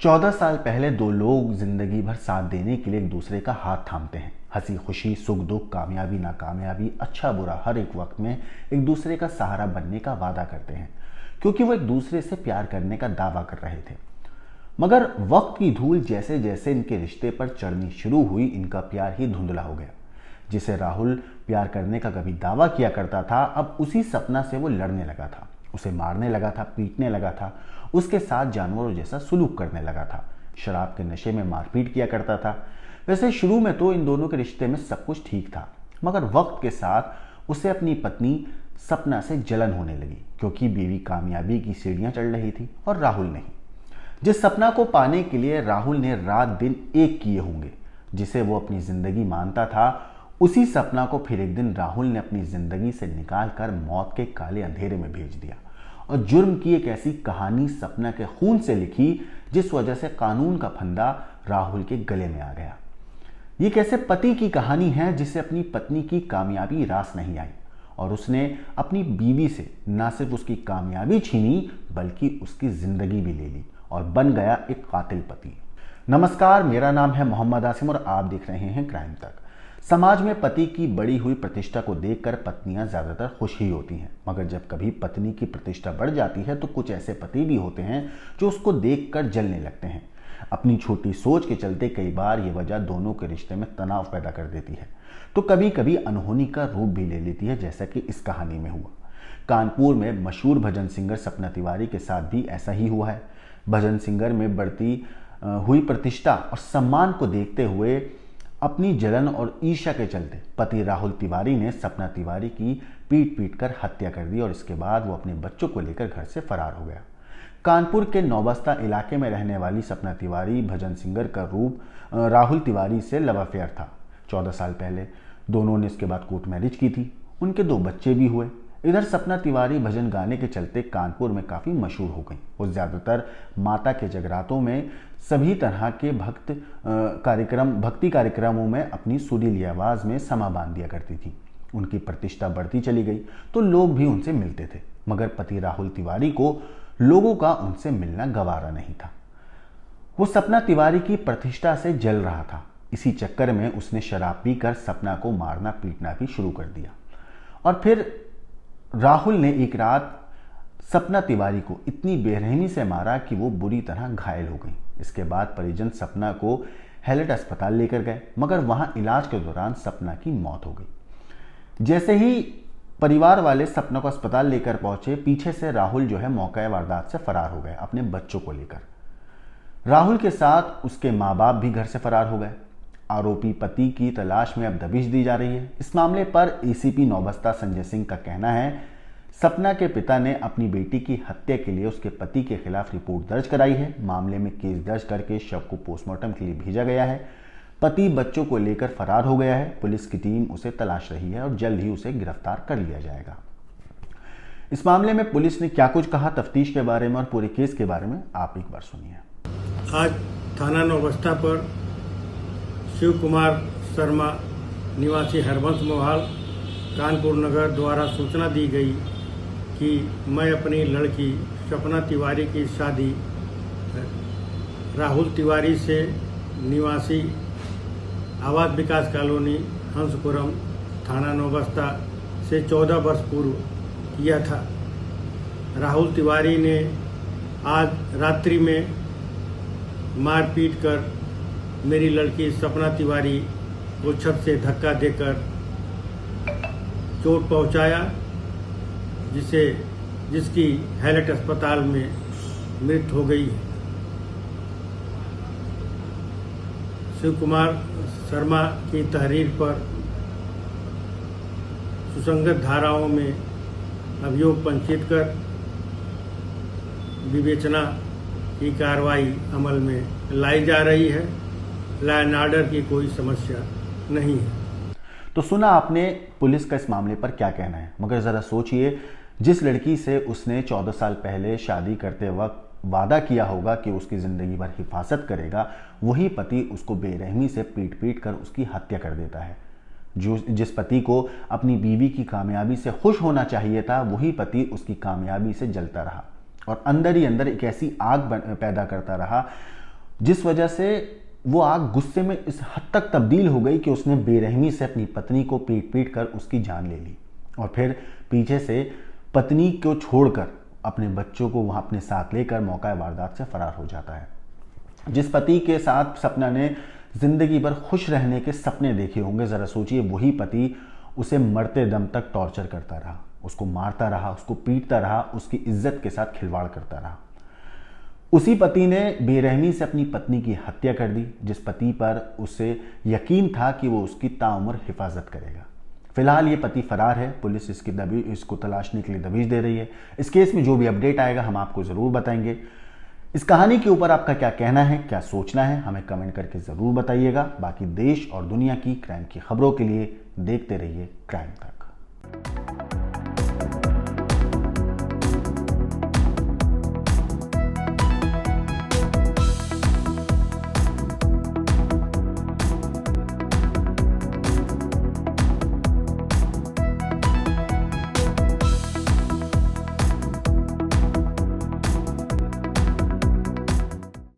14 साल पहले दो लोग जिंदगी भर साथ देने के लिए एक दूसरे का हाथ थामते हैं। हंसी खुशी, सुख दुख, कामयाबी नाकामयाबी, अच्छा बुरा, हर एक वक्त में एक दूसरे का सहारा बनने का वादा करते हैं, क्योंकि वो एक दूसरे से प्यार करने का दावा कर रहे थे। मगर वक्त की धूल जैसे जैसे इनके रिश्ते पर चढ़नी शुरू हुई, इनका प्यार ही धुंधला हो गया। जिसे राहुल प्यार करने का कभी दावा किया करता था, अब उसी सपना से वो लड़ने लगा था। उसे मारने लगा था, पीटने लगा था, उसके साथ जानवरों जैसा सुलूक करने लगा था, शराब के नशे में मारपीट किया करता था। वैसे शुरू में तो इन दोनों के रिश्ते में सब कुछ ठीक था, मगर वक्त के साथ उसे अपनी पत्नी सपना से जलन होने लगी, क्योंकि बीवी कामयाबी की सीढ़ियां चढ़ रही थी और राहुल नहीं। जिस सपना को पाने के लिए राहुल ने रात दिन एक किए होंगे, जिसे वो अपनी जिंदगी मानता था, उसी सपना को फिर एक दिन राहुल ने अपनी जिंदगी से निकाल कर मौत के काले अंधेरे में भेज दिया और जुर्म की एक ऐसी कहानी सपना के खून से लिखी, जिस वजह से कानून का फंदा राहुल के गले में आ गया। ये एक ऐसे पति की कहानी है जिसे अपनी पत्नी की कामयाबी रास नहीं आई और उसने अपनी बीवी से न सिर्फ उसकी कामयाबी छीनी, बल्कि उसकी जिंदगी भी ले ली और बन गया एक कातिल पति। नमस्कार, मेरा नाम है मोहम्मद आसिम और आप देख रहे हैं क्राइम तक। समाज में पति की बढ़ी हुई प्रतिष्ठा को देखकर पत्नियां ज्यादातर खुश ही होती हैं, मगर जब कभी पत्नी की प्रतिष्ठा बढ़ जाती है तो कुछ ऐसे पति भी होते हैं जो उसको देखकर जलने लगते हैं। अपनी छोटी सोच के चलते कई बार ये वजह दोनों के रिश्ते में तनाव पैदा कर देती है, तो कभी कभी अनहोनी का रूप भी ले लेती है, जैसा कि इस कहानी में हुआ। कानपुर में मशहूर भजन सिंगर सपना तिवारी के साथ भी ऐसा ही हुआ है। भजन सिंगर में बढ़ती हुई प्रतिष्ठा और सम्मान को देखते हुए अपनी जलन और ईर्ष्या के चलते पति राहुल तिवारी ने सपना तिवारी की पीट पीट कर हत्या कर दी और इसके बाद वो अपने बच्चों को लेकर घर से फरार हो गया। कानपुर के नौबस्ता इलाके में रहने वाली सपना तिवारी भजन सिंगर का रूप राहुल तिवारी से लव अफेयर था। 14 साल पहले दोनों ने इसके बाद कोर्ट मैरिज की थी। उनके 2 बच्चे भी हुए। इधर सपना तिवारी भजन गाने के चलते कानपुर में काफ़ी मशहूर हो गई। वो ज़्यादातर माता के जगरातों में सभी तरह के भक्ति कार्यक्रमों में अपनी सुरीली आवाज़ में समा बांध दिया करती थी। उनकी प्रतिष्ठा बढ़ती चली गई तो लोग भी उनसे मिलते थे, मगर पति राहुल तिवारी को लोगों का उनसे मिलना गवारा नहीं था। वो सपना तिवारी की प्रतिष्ठा से जल रहा था। इसी चक्कर में उसने शराब पीकर सपना को मारना पीटना भी शुरू कर दिया और फिर राहुल ने एक रात सपना तिवारी को इतनी बेरहमी से मारा कि वो बुरी तरह घायल हो गई। इसके बाद परिजन सपना को हैलेट अस्पताल लेकर गए, मगर वहां इलाज के दौरान सपना की मौत हो गई। जैसे ही परिवार वाले सपना को अस्पताल लेकर पहुंचे, पीछे से राहुल जो है मौका वारदात से फरार हो गए अपने बच्चों को लेकर। राहुल के साथ उसके माँ बाप भी घर से फरार हो गए। आरोपी पति की तलाश में अब दबिश दी जा रही है। इस मामले पर एसीपी नौबस्ता संजय सिंह का कहना है, सपना के पिता ने अपनी बेटी की हत्या के लिए उसके पति के खिलाफ रिपोर्ट दर्ज कराई है। मामले में केस दर्ज करके शव को पोस्टमार्टम के लिए भेजा गया है। पति बच्चों को लेकर फरार हो गया है। पुलिस की टीम उसे तलाश रही है और जल्द ही उसे गिरफ्तार कर लिया जाएगा। इस मामले में पुलिस ने क्या कुछ कहा तफ्तीश के बारे में और पूरे केस के बारे में आप एक बार सुनिए। आज थाना नौबस्ता पर शिव कुमार शर्मा निवासी हरबंस मोहाल कानपुर नगर द्वारा सूचना दी गई कि मैं अपनी लड़की सपना तिवारी की शादी राहुल तिवारी से निवासी आवास विकास कॉलोनी हंसपुरम थाना नौबस्ता से 14 वर्ष पूर्व किया था। राहुल तिवारी ने आज रात्रि में मारपीट कर मेरी लड़की सपना तिवारी को छत से धक्का देकर चोट पहुंचाया, जिसकी हैलेट अस्पताल में मृत्यु हो गई है। शिव कुमार शर्मा की तहरीर पर सुसंगत धाराओं में अभियोग पंजीकृत कर विवेचना की कार्रवाई अमल में लाई जा रही है। लॉ एंड ऑर्डर की कोई समस्या नहीं है। तो सुना आपने पुलिस का इस मामले पर क्या कहना है, मगर ज़रा सोचिए, जिस लड़की से उसने 14 साल पहले शादी करते वक्त वादा किया होगा कि उसकी ज़िंदगी भर हिफाजत करेगा, वही पति उसको बेरहमी से पीट पीट कर उसकी हत्या कर देता है। जिस पति को अपनी बीवी की कामयाबी से खुश होना चाहिए था, वही पति उसकी कामयाबी से जलता रहा और अंदर ही अंदर एक ऐसी आग पैदा करता रहा जिस वजह से वो आग गुस्से में इस हद तक तब्दील हो गई कि उसने बेरहमी से अपनी पत्नी को पीट पीट कर उसकी जान ले ली और फिर पीछे से पत्नी को छोड़कर अपने बच्चों को वहां अपने साथ लेकर मौका वारदात से फरार हो जाता है। जिस पति के साथ सपना ने जिंदगी भर खुश रहने के सपने देखे होंगे, जरा सोचिए वही पति उसे मरते दम तक टॉर्चर करता रहा, उसको मारता रहा, उसको पीटता रहा, उसकी इज्जत के साथ खिलवाड़ करता रहा। उसी पति ने बेरहमी से अपनी पत्नी की हत्या कर दी, जिस पति पर उसे यकीन था कि वो उसकी ताउम्र हिफाजत करेगा। फिलहाल ये पति फरार है, पुलिस इसको तलाशने के लिए दबिश दे रही है। इस केस में जो भी अपडेट आएगा हम आपको ज़रूर बताएंगे। इस कहानी के ऊपर आपका क्या कहना है, क्या सोचना है, हमें कमेंट करके ज़रूर बताइएगा। बाकी देश और दुनिया की क्राइम की खबरों के लिए देखते रहिए क्राइम तक।